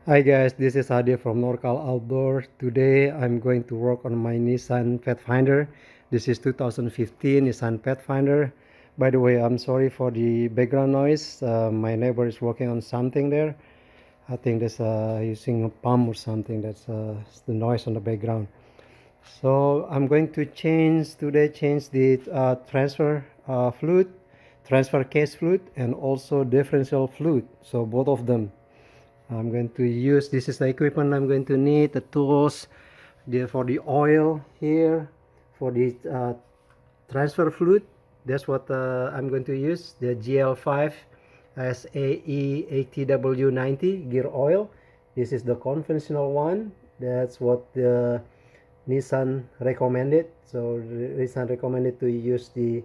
Hi guys, this is Adi from NorCal Outdoor. Today I'm going to work on my Nissan Pathfinder. This is 2015 Nissan Pathfinder. By the way, I'm sorry for the background noise. My neighbor is working on something there. I think that's using a pump or something. That's the noise on the background. So I'm going to change the fluid, transfer case fluid, and also differential fluid. So both of them. I'm going to use, this is the equipment I'm going to need, the tools for the oil here, for the transfer fluid. That's what I'm going to use, the GL-5 SAE ATW90 gear oil. This is the conventional one. That's what the Nissan recommended. So Nissan recommended to use the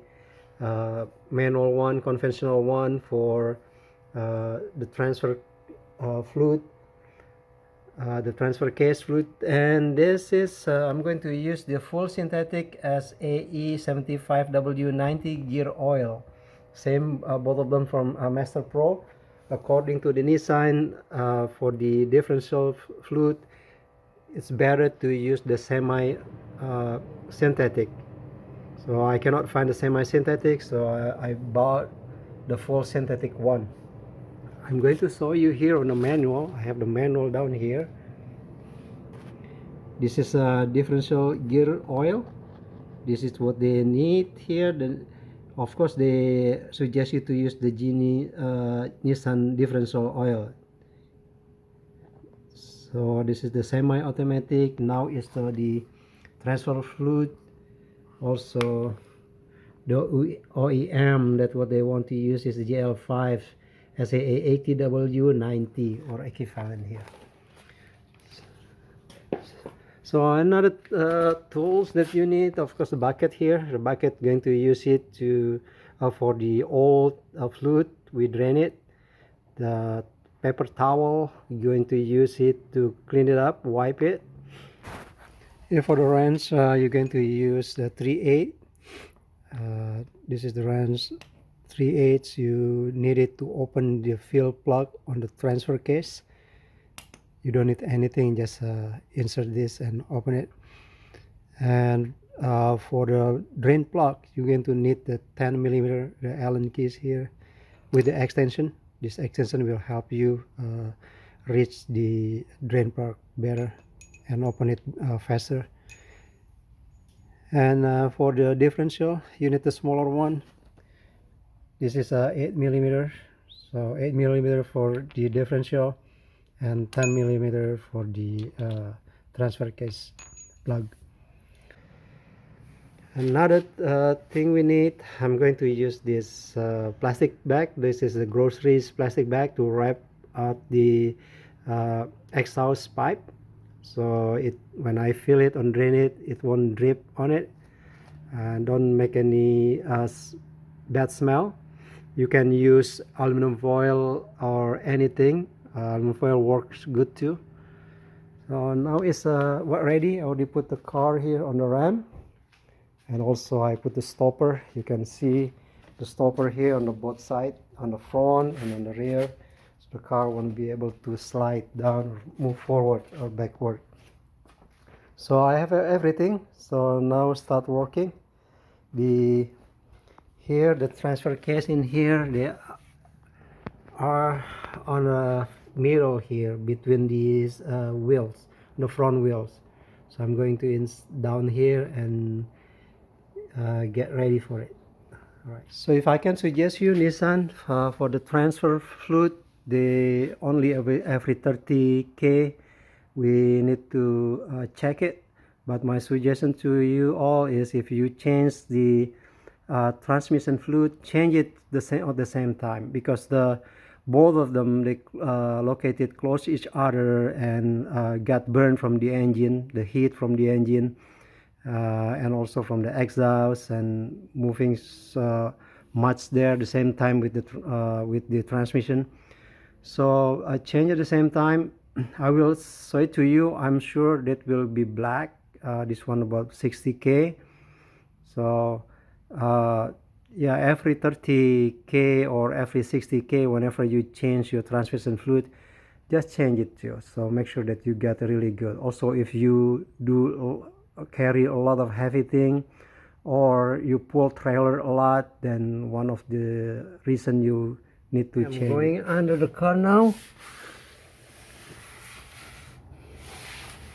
manual one, conventional one for the transfer fluid, the transfer case fluid. And this is I'm going to use the full synthetic SAE 75W90 gear oil. Same, both of them from Master Pro. According to the Nissan, for the differential fluid, it's better to use the semi synthetic. So I cannot find the semi synthetic, so I bought the full synthetic one. I'm going to show you here on the manual. I have the manual down here. This is a differential gear oil. This is what they need here. Of course, they suggest you to use the Nissan differential oil. So this is the semi-automatic. Now is the transfer fluid. Also, the OEM, that what they want to use is the GL-5 SAE ATW90 or equivalent here. So another tools that you need, of course, the bucket here. The bucket, going to use it to for the old fluid, we drain it. The paper towel, going to use it to clean it up, wipe it. Here for the wrench, you're going to use the 3/8. This is the wrench 3/8. You need it to open the fill plug on the transfer case. You don't need anything, just insert this and open it. And for the drain plug, you're going to need the 10mm the Allen keys here with the extension. This extension will help you reach the drain plug better and open it faster. And for the differential, you need the smaller one. This is 8mm, so 8mm for the differential and 10mm for the transfer case plug. Another thing we need, I'm going to use this plastic bag. This is the groceries plastic bag to wrap up the exhaust pipe. So when I fill it and drain it, it won't drip on it and don't make any bad smell. You can use aluminum foil or anything. Aluminum foil works good too. So now it's ready. I already put the car here on the ram, and also I put the stopper. You can see the stopper here on the both side, on the front and on the rear, so the car won't be able to slide down or move forward or backward. So I have everything. So now start working. Here the transfer case in here, they are on a middle here between these wheels, the front wheels. So I'm going to down here and get ready for it. All right. So if I can suggest you, Nissan, for the transfer fluid, they only every 30K we need to check it. But my suggestion to you all is, if you change the transmission fluid, change it at the same time, because both of them, they located close to each other and got burned from the engine, the heat from the engine, and also from the exhaust, and moving much there at the same time with the transmission. So I change at the same time. I will say to you, I'm sure that will be black. This one about 60K. So yeah, every 30K or every 60K, whenever you change your transmission fluid, just change it too. So make sure that you get really good. Also, if you do carry a lot of heavy thing, or you pull trailer a lot, then one of the reason you need to change. I'm going under the car now.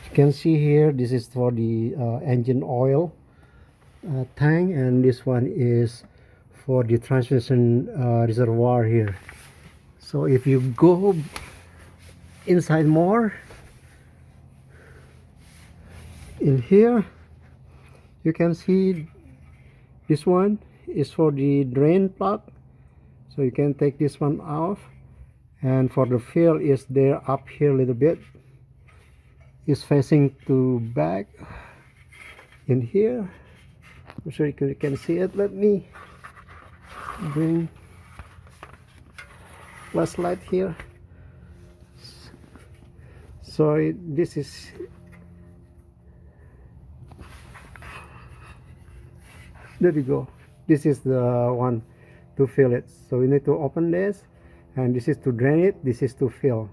You can see here, this is for the engine oil tank, and this one is for the transmission reservoir here. So if you go inside more, in here you can see this one is for the drain plug, so you can take this one off, and for the fill is there up here a little bit, is facing to back in here. I'm sure you can see it. Let me bring flashlight here. So this is, there you go, this is the one to fill it. So we need to open this, and this is to drain it, this is to fill.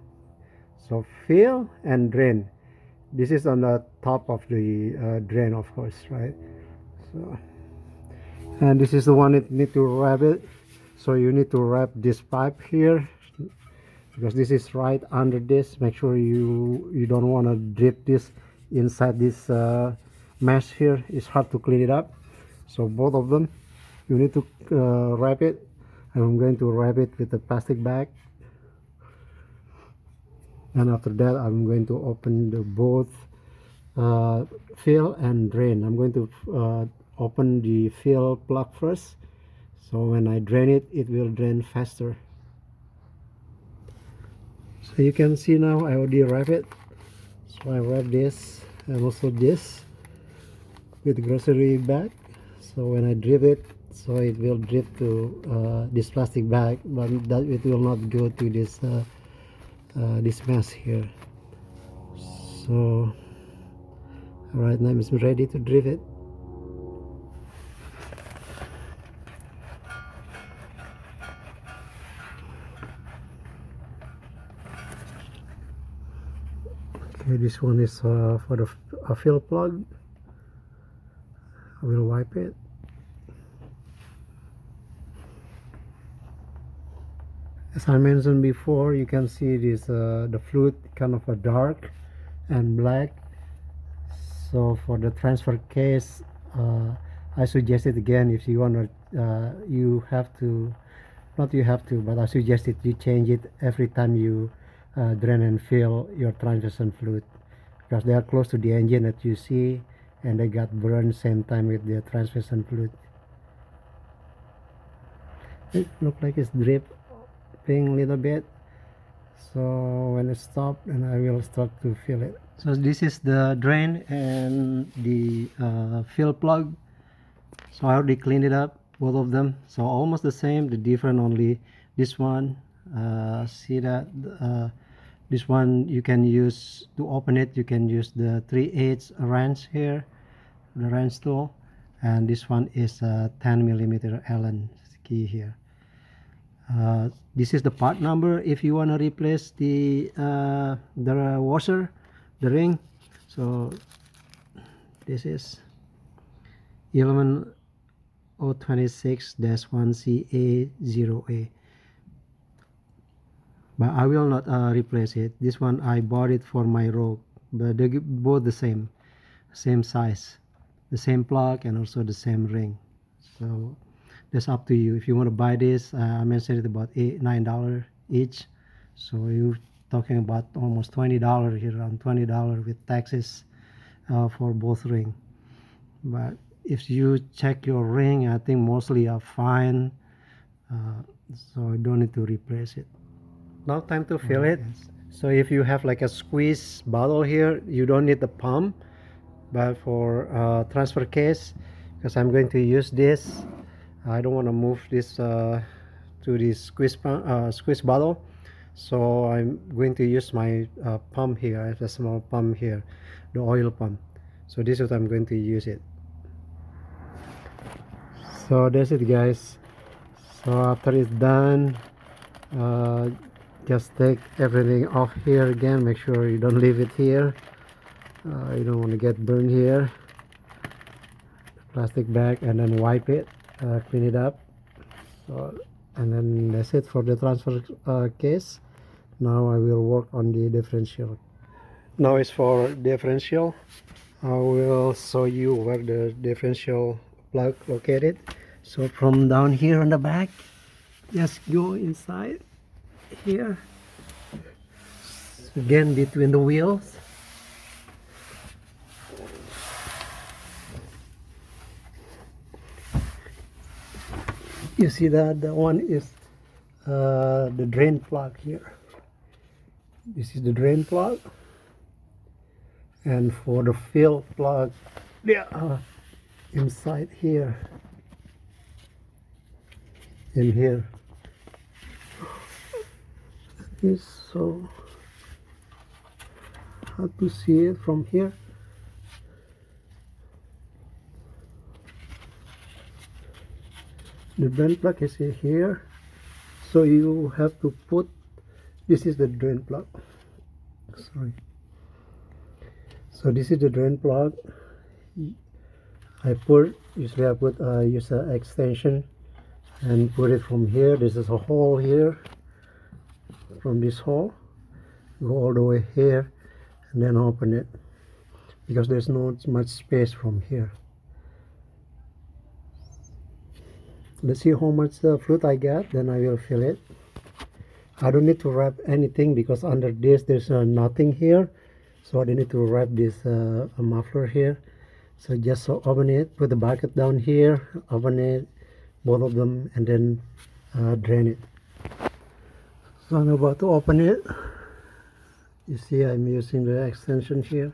So fill and drain. This is on the top of the drain, of course, right? So, and this is the one that need to wrap it. So you need to wrap this pipe here, because this is right under this. Make sure you don't want to drip this inside this mesh here. It's hard to clean it up. So both of them, you need to wrap it. I'm going to wrap it with a plastic bag, and after that I'm going to open the both fill and drain. I'm going to open the fill plug first, so when I drain it, it will drain faster. So you can see now I already wrap it. So I wrap this and also this with grocery bag, so when I drip it, so it will drip to this plastic bag, but that it will not go to this this mess here. So right now it's ready to drip it. Okay, this one is for the fill plug. I will wipe it. As I mentioned before, you can see this the fluid kind of a dark and black. So for the transfer case, I suggest it again, if you want to, you have to, not you have to, but I suggest it you change it every time you drain and fill your transmission fluid, because they are close to the engine that you see, and they got burned same time with the transmission fluid. It looks like it's dripping a little bit. So when it stops, and I will start to fill it. So this is the drain and the fill plug. So I already cleaned it up, both of them. So almost the same, the different only this one. See that this one you can use to open it, you can use the 3/8 wrench here, the wrench tool, and this one is a 10mm Allen key here. This is the part number if you want to replace the washer, the ring. So this is 11026-1CA0A, but I will not replace it. This one I bought it for my Rogue, but they both the same size, the same plug, and also the same ring. So that's up to you. If you want to buy this, I mentioned it about $9 each, so you're talking about almost $20 here, around $20 with taxes for both ring. But if you check your ring, I think mostly are fine, so you don't need to replace it. Now time to fill it. So if you have like a squeeze bottle here, you don't need the pump, but for transfer case, because I'm going to use this, I don't want to move this to this squeeze bottle, so I'm going to use my pump here. I have a small pump here, the oil pump. So this is what I'm going to use it. So that's it, guys. So after it's done, Just take everything off here again. Make sure you don't leave it here. You don't want to get burned here. Plastic bag, and then wipe it, clean it up. So, and then that's it for the transfer case. Now I will work on the differential. Now it's for differential. I will show you where the differential plug located. So from down here on the back, just go inside here, again between the wheels. You see that the one is the drain plug here. This is the drain plug, and for the fill plug, yeah, inside here, in here. It's so hard to see it from here. The drain plug is in here, so you have to put, this is the drain plug, sorry. So this is the drain plug. Usually I put use an extension and put it from here. This is a hole here. From this hole, go all the way here, and then open it, because there's not much space from here. Let's see how much fluid I got, then I will fill it. I don't need to wrap anything because under this there's nothing here, so I don't need to wrap this muffler here. So just open it, put the bucket down here, open it, both of them, and then drain it. So I'm about to open it. You see I'm using the extension here.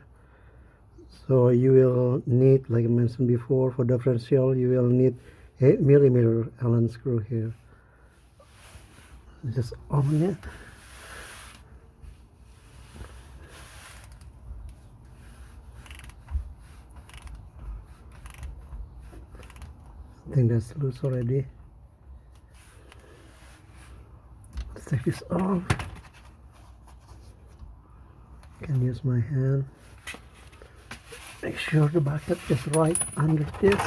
So you will need, like I mentioned before, for differential you will need 8mm Allen screw here. Just open it. I think that's loose already. Let's take this off. Can use my hand. Make sure the bucket is right under this.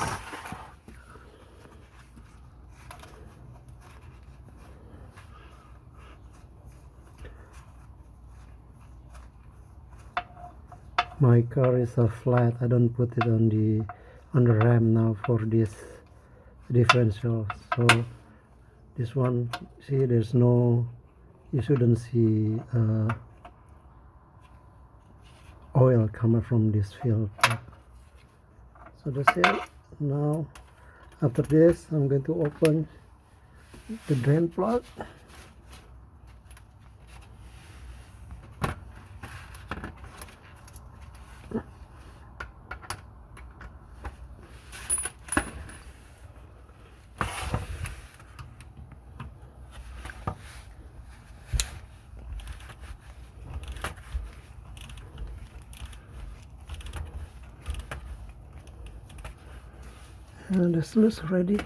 My car is flat. I don't put it on the ram now for this differential. So this one, see, there's no, you shouldn't see oil coming from this fill. So that's it. Now after this I'm going to open the drain plug. And this is ready.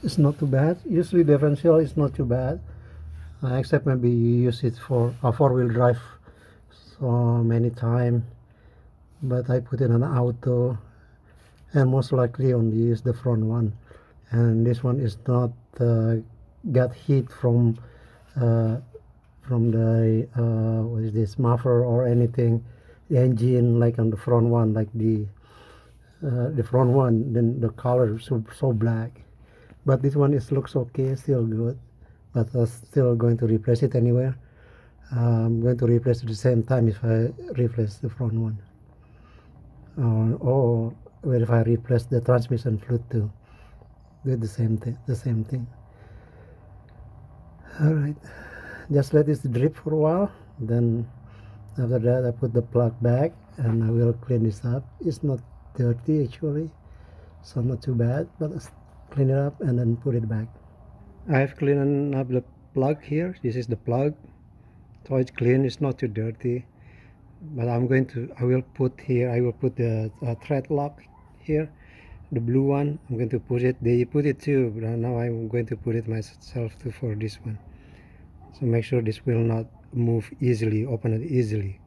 It's not too bad. Usually differential is not too bad, except maybe you use it for a four-wheel drive so many times. But I put it on auto, and most likely only use the front one. And this one is not got heat from the what is this, muffler or anything, the engine, like on the front one, like the front one, then the color is so black. But this one looks okay, still good, but I'm still going to replace it anyway. I'm going to replace it at the same time if I replace the front one, or if I replace the transmission fluid too. Do the same thing. All right, just let this drip for a while, then after that I put the plug back and I will clean this up. It's not dirty actually, so not too bad, but let's clean it up and then put it back. I've cleaned up the plug here. This is the plug. so it's clean, it's not too dirty. But I will put the thread lock here, the blue one. I'm going to put it, they put it too, but now I'm going to put it myself too for this one. So make sure this will not move easily, open it easily.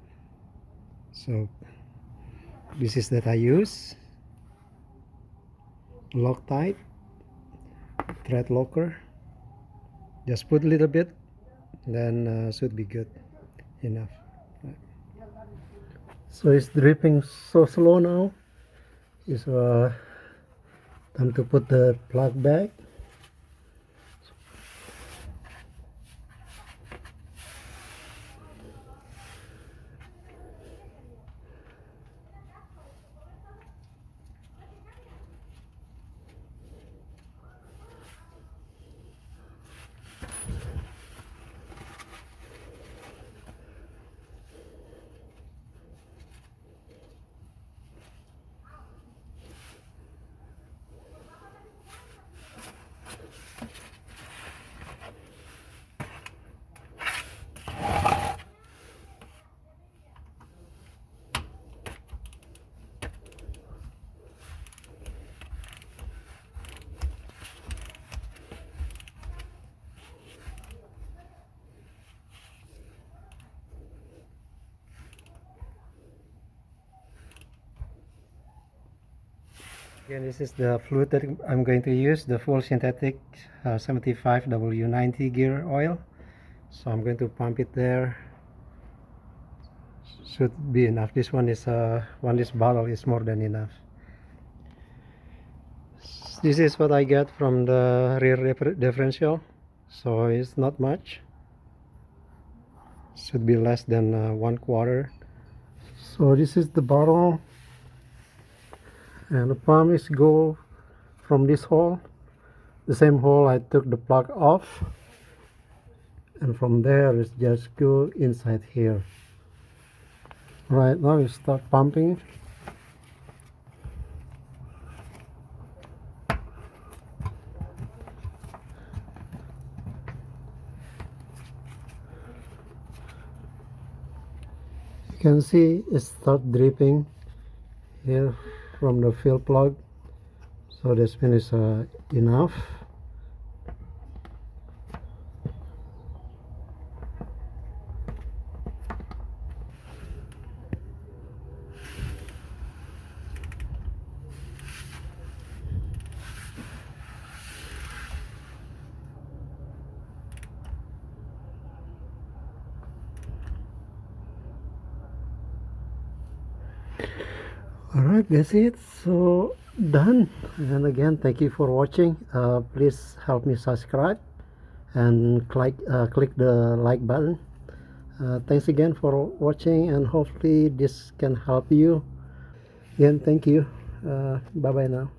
So this is that I use Loctite Threadlocker. Just put a little bit, then should be good enough. So it's dripping so slow now. It's time to put the plug back. Again, this is the fluid that I'm going to use, the full synthetic 75 W90 gear oil. So I'm going to pump it there. Should be enough. This one is this bottle is more than enough. This is what I get from the rear differential, so it's not much. Should be less than 1/4. So this is the bottle, and the pump is go from this hole, the same hole I took the plug off, and from there it's just go inside here. Right now you start pumping. You can see it start dripping here from the fill plug, so this one is enough. Alright, that's it. So done. And again, thank you for watching. Please help me subscribe and click the like button. Thanks again for watching, and hopefully this can help you. Again, thank you. Bye bye now.